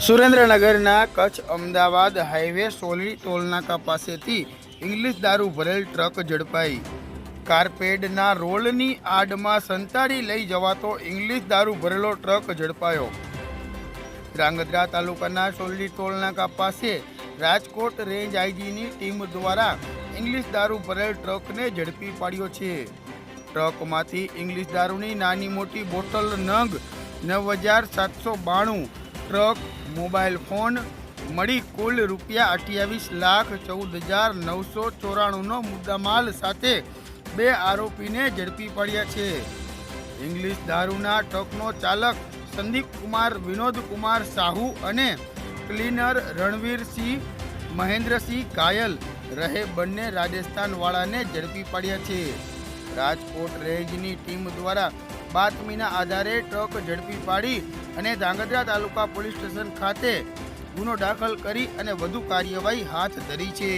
સુરેન્દ્રનગરના કચ્છ અમદાવાદ હાઈવે સોલી ટોલનાકા પાસેથી ઇંગ્લિશ દારૂ ભરેલ ટ્રક ઝડપાઈ। કારપેડના રોલની આડમાં સંતાડી લઈ જવાતો ઇંગ્લિશ દારૂ ભરેલો ટ્રક ઝડપાયો। ધ્રાંગધ્રા તાલુકાના સોલી ટોલનાકા પાસે રાજકોટ રેન્જ આઈજીની ટીમ દ્વારા ઇંગ્લિશ દારૂ ભરેલ ટ્રકને ઝડપી પાડ્યો છે। ટ્રકમાંથી ઇંગ્લિશ દારૂની નાની મોટી બોટલ નંગ 9,792, ટ્રક, મોબાઈલ ફોન મળી કુલ ₹28,14,994નો મુદ્દામાલ સાથે 2 આરોપીને ઝડપી પાડ્યા છે। ઇંગ્લિશ દારૂના ટ્રકનો ચાલક સંદીપ કુમાર વિનોદ કુમાર સાહુ અને ક્લીનર રણવીરસિંહ મહેન્દ્રસિંહ ઘાયલ રહે બંને રાજસ્થાનવાળાને ઝડપી પાડ્યા છે। રાજકોટ રેન્જની ટીમ દ્વારા બાતમીના આધારે ટ્રક ઝડપી પાડી અને ધ્રાંગધ્રા તાલુકા પોલીસ સ્ટેશન ખાતે ગુનો દાખલ કરી અને વધુ કાર્યવાહી હાથ ધરી છે।